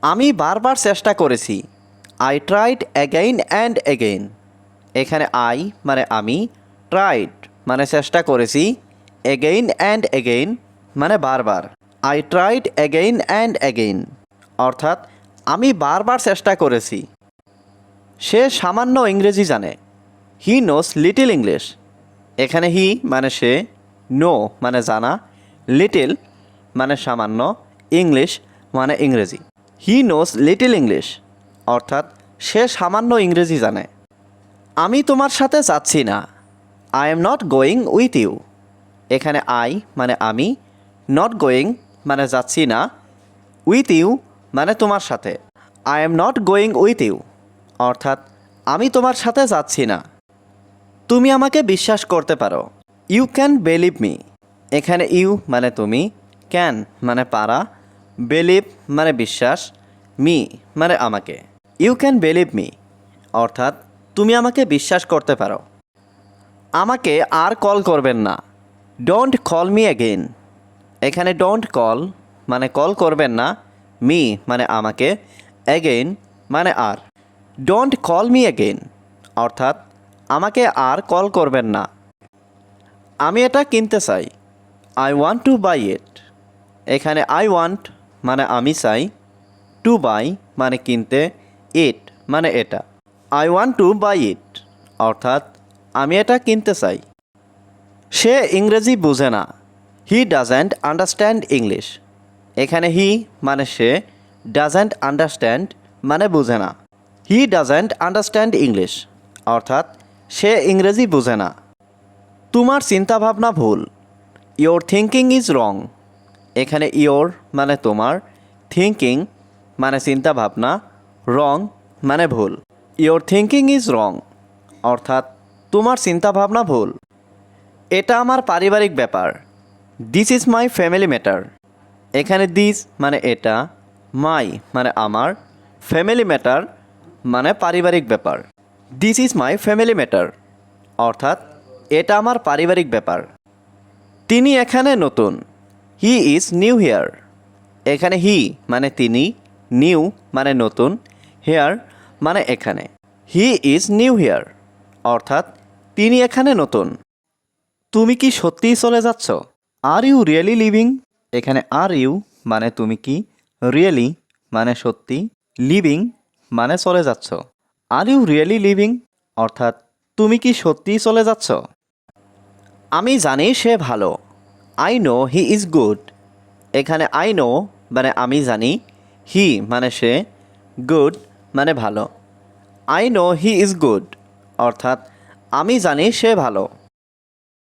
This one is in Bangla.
আমি বারবার চেষ্টা করেছি। I tried again and again. এখানে আই মানে আমি, ট্রাইড মানে চেষ্টা করেছি, অ্যাগেইন অ্যান্ড অ্যাগেইন মানে বারবার। I tried again and again অর্থাৎ আমি বারবার চেষ্টা করেছি। সে সামান্য ইংরেজি জানে। হি নোস লিটল ইংলিশ। এখানে হি মানে সে, নো মানে জানা, লিটল মানে সামান্য, ইংলিশ মানে ইংরেজি। হি নোস লিটল ইংলিশ অর্থাৎ সে সামান্য ইংরেজি জানে। আমি তোমার সাথে যাচ্ছি না। I am not going with you. এখানে আই মানে আমি, নট গোয়িং মানে যাচ্ছি না, উইথ ইউ মানে তোমার সাথে। I am not going with you অর্থাৎ আমি তোমার সাথে যাচ্ছি না। তুমি আমাকে বিশ্বাস করতে পারো। You can believe me. এখানে ইউ মানে তুমি, ক্যান মানে পারা, বিলিভ মানে বিশ্বাস, মি মানে আমাকে। ইউ ক্যান বিলিভ মি অর্থাৎ তুমি আমাকে বিশ্বাস করতে পারো। আমাকে আর কল করবেন না। Don't call me again. এখানে ডোন্ট কল মানে কল করবেন না, মি মানে আমাকে, অ্যাগেইন মানে আর। ডোন্ট কল মি অ্যাগেইন অর্থাৎ আমাকে আর কল করবেন না। আমি এটা কিনতে চাই। আই ওয়ান্ট টু বাই ইট। এখানে আই ওয়ান্ট মানে আমি চাই, টু বাই মানে কিনতে, ইট মানে এটা। আই ওয়ান্ট টু বাই ইট অর্থাৎ আমি এটা কিনতে চাই। সে ইংরেজি বুঝে না। He doesn't understand English. এখানে হি মানে সে, ডাজেন্ট আন্ডারস্ট্যান্ড মানে বুঝে না। হি ডাজেন্ট আন্ডারস্ট্যান্ড ইংলিশ অর্থাৎ সে ইংরেজি বুঝে না। তোমার চিন্তাভাবনা ভুল। Your thinking is wrong. এখানে ইয়োর মানে তোমার, থিঙ্কিং মানে চিন্তাভাবনা, রং মানে ভুল। ইয়োর থিঙ্কিং ইজ রং অর্থাৎ তোমার চিন্তাভাবনা ভুল। এটা আমার পারিবারিক ব্যাপার। This is my family matter. এখানে দিস মানে এটা, মাই মানে আমার, ফ্যামিলি ম্যাটার মানে পারিবারিক ব্যাপার। This is my family matter অর্থাৎ এটা আমার পারিবারিক ব্যাপার। তিনি এখানে নতুন। He is new here. এখানে হি মানে তিনি, নিউ মানে নতুন, হেয়ার মানে এখানে। হি ইজ নিউ হিয়ার অর্থাৎ তিনি এখানে নতুন। তুমি কি সত্যিই চলে যাচ্ছ? Are you really leaving? এখানে আর ইউ মানে তুমি কি, রিয়েলি মানে সত্যি, লিভিং মানে চলে যাচ্ছ। আর ইউ রিয়েলি লিভিং অর্থাৎ তুমি কি সত্যিই চলে যাচ্ছ? আমি জানি সে ভালো। I know he is good. এখানে আই নো মানে আমি জানি, হি মানে সে, গুড মানে ভালো। I know he is good অর্থাৎ আমি জানি সে ভালো।